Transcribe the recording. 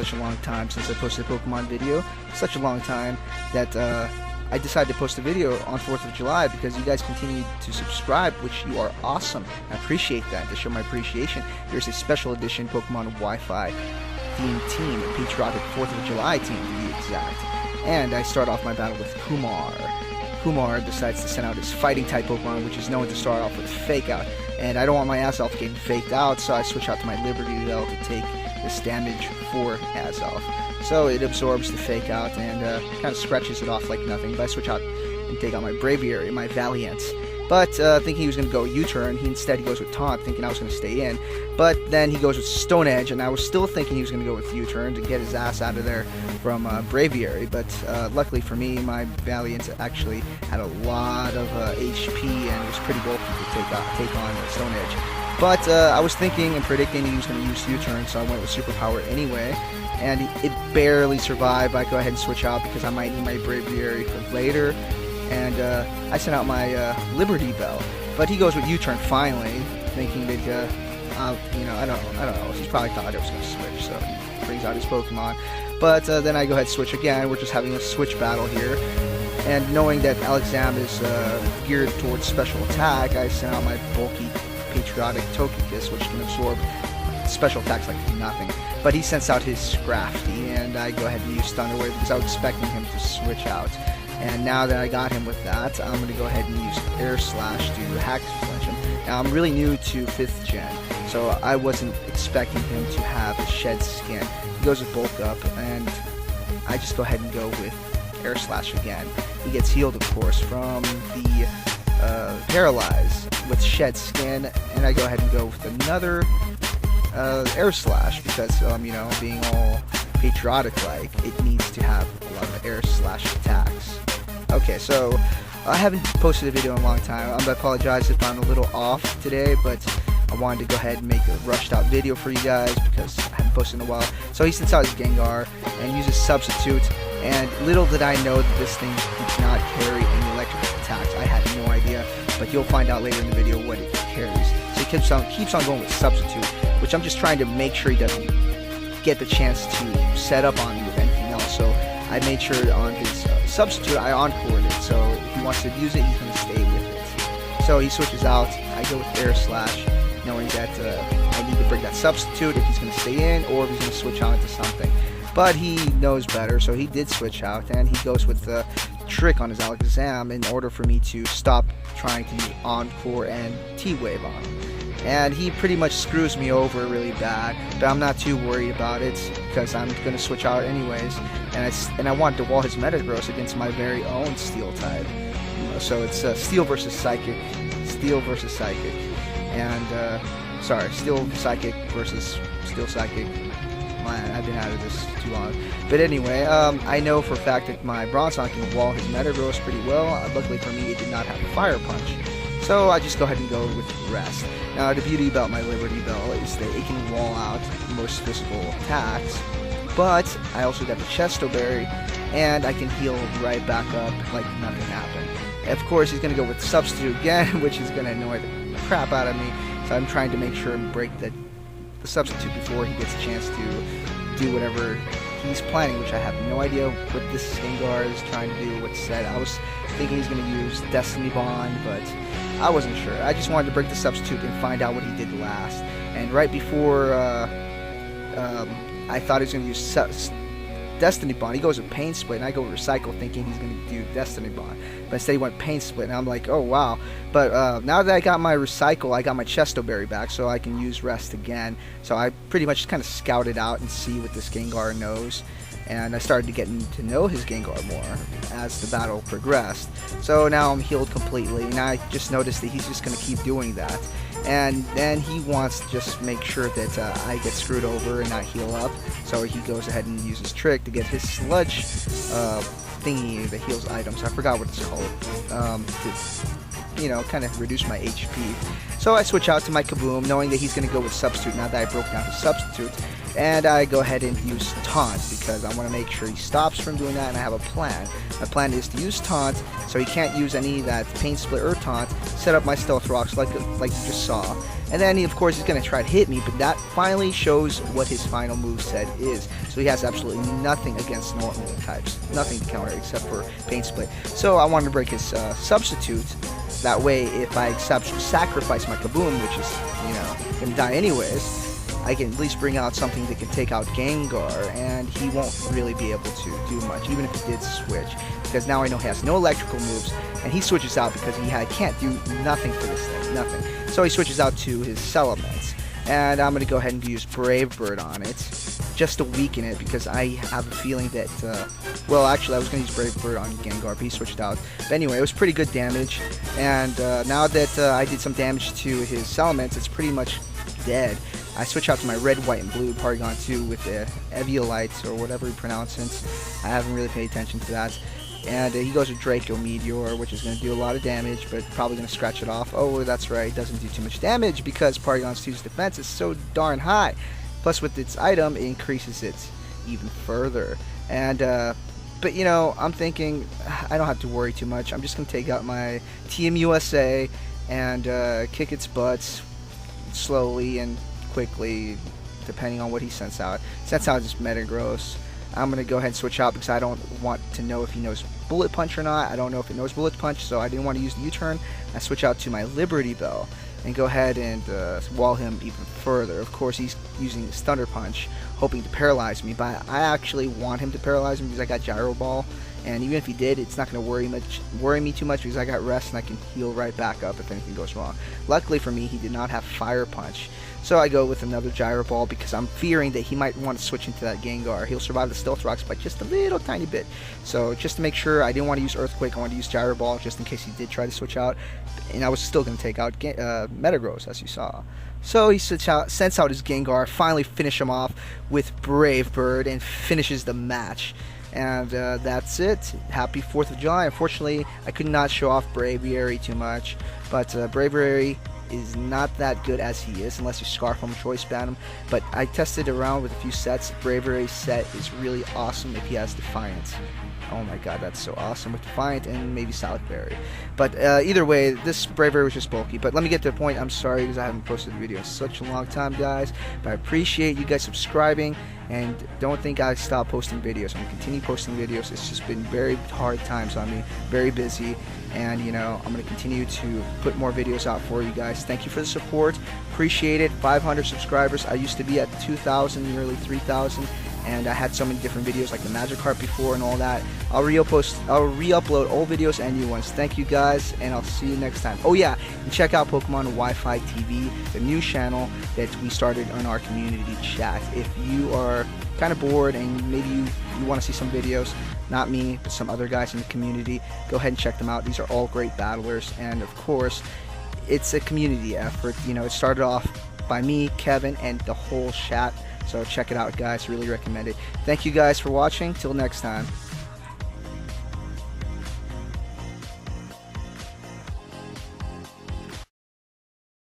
such a long time since I posted a Pokemon video. Such a long time that I decided to post a video on 4th of July because you guys continued to subscribe, which you are awesome. I appreciate that. To show my appreciation, there's a special edition Pokemon Wi-Fi themed team, a patriotic 4th of July team to be exact. And I start off my battle with Kumar. Kumar decides to send out his fighting type Pokemon, which is known to start off with Fake Out. And I don't want my Azelf getting faked out, so I switch out to my Liberty Bell to take this damage for Azelf. So it absorbs the Fake Out and kind of scratches it off like nothing. But I switch out and take out my Braviary, my Valiant. But thinking he was going to go U-turn, he goes with Taunt, thinking I was going to stay in. But then he goes with Stone Edge, and I was still thinking he was going to go with U-turn to get his ass out of there from Braviary. But luckily for me, my Valiant actually had a lot of HP and was pretty bulky to take on Stone Edge. But I was thinking and predicting he was going to use U-turn, so I went with Superpower anyway. And it barely survived. I go ahead and switch out because I might need my Braviary for later. And I sent out my Liberty Bell, but he goes with U-turn finally, thinking that I don't know. He probably thought I was going to switch, so he brings out his Pokemon. But then I go ahead and switch again. We're just having a switch battle here, and knowing that Alakazam is geared towards special attack, I sent out my bulky patriotic Togekiss, which can absorb special attacks like nothing. But he sends out his Scrafty, and I go ahead and use Thunder Wave because I was expecting him to switch out. And now that I got him with that, I'm going to go ahead and use Air Slash to Hack Flinch him. Now, I'm really new to 5th Gen, so I wasn't expecting him to have a Shed Skin. He goes with Bulk Up, and I just go ahead and go with Air Slash again. He gets healed, of course, from the Paralyze with Shed Skin, and I go ahead and go with another Air Slash because, being all patriotic-like, it needs to have a lot of Air Slash attacks. Okay, so I haven't posted a video in a long time. I apologize if I'm a little off today, but I wanted to go ahead and make a rushed out video for you guys because I haven't posted in a while. So he sends out his Gengar and uses Substitute, and little did I know that this thing did not carry any electric attacks. I had no idea, but you'll find out later in the video what it carries. So he keeps on going with Substitute, which I'm just trying to make sure he doesn't get the chance to set up on me with anything else. So I made sure on his Substitute I encored it, so if he wants to use it, he's going to stay with it. So he switches out. I go with Air Slash, knowing that I need to bring that Substitute if he's going to stay in or if he's going to switch out into something. But he knows better, so he did switch out, and he goes with the Trick on his Alakazam in order for me to stop trying to use Encore and T-Wave on him. And he pretty much screws me over really bad, but I'm not too worried about it because I'm going to switch out anyways. And I want to wall his Metagross against my very own Steel type. So it's Steel versus Psychic, Steel versus Psychic, and Steel Psychic versus Steel Psychic. Man, I've been out of this too long. But anyway, I know for a fact that my Bronzong can wall his Metagross pretty well. Luckily for me, it did not have Fire Punch. So I just go ahead and go with Rest. Now the beauty about my Liberty Bell is that it can wall out most physical attacks, but I also got the Chesto Berry, and I can heal right back up like nothing happened. Of course, he's going to go with Substitute again, which is going to annoy the crap out of me, so I'm trying to make sure and break the Substitute before he gets a chance to do whatever he's planning, which I have no idea what this Gengar is trying to do, what's said. I was thinking he's going to use Destiny Bond, but I wasn't sure. I just wanted to break the Substitute and find out what he did last. And right before I thought he was going to use Destiny Bond, he goes with Pain Split, and I go with Recycle thinking he's going to do Destiny Bond. But instead he went Pain Split, and I'm like, oh wow. But now that I got my Recycle, I got my Chesto Berry back, so I can use Rest again. So I pretty much kind of scouted out and see what this Gengar knows. And I started to get to know his Gengar more as the battle progressed. So now I'm healed completely, and I just noticed that he's just going to keep doing that. And then he wants to just make sure that I get screwed over and not heal up. So he goes ahead and uses Trick to get his Sludge thingy that heals items. I forgot what it's called. To, kind of reduce my HP. So I switch out to my Kaboom, knowing that he's going to go with Substitute now that I broke down his Substitute. and I go ahead and use taunt because I want to make sure he stops from doing that, and I have a plan. My plan is to use taunt so he can't use any of that paint split or taunt, set up my stealth rocks like you just saw, and then of course he's going to try to hit me, but that finally shows what his final moveset is. So he has absolutely nothing against normal types, nothing to counter except for paint split. So I wanted to break his substitute. That way, if I sacrifice my Kaboom, which is, you know, going to die anyways, I can at least bring out something that can take out Gengar, and he won't really be able to do much, even if he did switch, because now I know he has no electrical moves, and he switches out because he can't do nothing for this thing, nothing. So he switches out to his Salamence, and I'm going to go ahead and use Brave Bird on it, just to weaken it, because I have a feeling that, well, actually, I was going to use Brave Bird on Gengar, but he switched out. But anyway, it was pretty good damage, and now that I did some damage to his Salamence, it's pretty much dead. I switch out to my red, white, and blue Porygon 2 with the Eviolite, or whatever you pronounce it. I haven't really paid attention to that. And he goes with Draco Meteor, which is going to do a lot of damage, but probably going to scratch it off. Oh, that's right, it doesn't do too much damage because Porygon 2's defense is so darn high. Plus, with its item, it increases it even further. And, but, you know, I'm thinking I don't have to worry too much. I'm just going to take out my Team USA and kick its butts slowly and quickly, depending on what he sends out. Sends out just Metagross. I'm going to go ahead and switch out because I don't want to know if he knows Bullet Punch or not. I don't know if it knows Bullet Punch, so I didn't want to use the U-turn. I switch out to my Liberty Bell and go ahead and wall him even further. Of course, he's using his Thunder Punch, hoping to paralyze me, but I actually want him to paralyze me because I got Gyro Ball, and even if he did, it's not going to worry me too much because I got Rest and I can heal right back up if anything goes wrong. Luckily for me, he did not have Fire Punch, so I go with another Gyro Ball because I'm fearing that he might want to switch into that Gengar. He'll survive the Stealth Rocks by just a little tiny bit. So just to make sure, I didn't want to use Earthquake, I wanted to use Gyro Ball just in case he did try to switch out. And I was still going to take out Metagross, as you saw. So he sends out his Gengar, finally finish him off with Brave Bird, and finishes the match. And that's it. Happy 4th of July. Unfortunately, I could not show off Braviary too much, but Braviary is not that good as he is unless you Scarf him, Choice Band him. But I tested around with a few sets. Braviary set is really awesome if he has Defiance. Oh my god, that's so awesome with Defiant and maybe Salad Berry. But either way, this Braviary was just bulky. But let me get to the point. I'm sorry because I haven't posted a video in such a long time, guys. But I appreciate you guys subscribing. And don't think I stopped posting videos. I'm going to continue posting videos. It's just been very hard times on me. Very busy. And, you know, I'm going to continue to put more videos out for you guys. Thank you for the support. Appreciate it. 500 subscribers. I used to be at 2,000, nearly 3,000. And I had so many different videos like the Magikarp before and all that. I'll re-upload old videos and new ones. Thank you guys, and I'll see you next time. Oh yeah, and check out Pokemon Wi-Fi TV, the new channel that we started on our community chat. If you are kind of bored and maybe you want to see some videos, not me, but some other guys in the community, go ahead and check them out. These are all great battlers, and of course, it's a community effort. You know, it started off by me, Kevin, and the whole chat. So check it out, guys. Really recommend it. Thank you guys for watching. Till next time.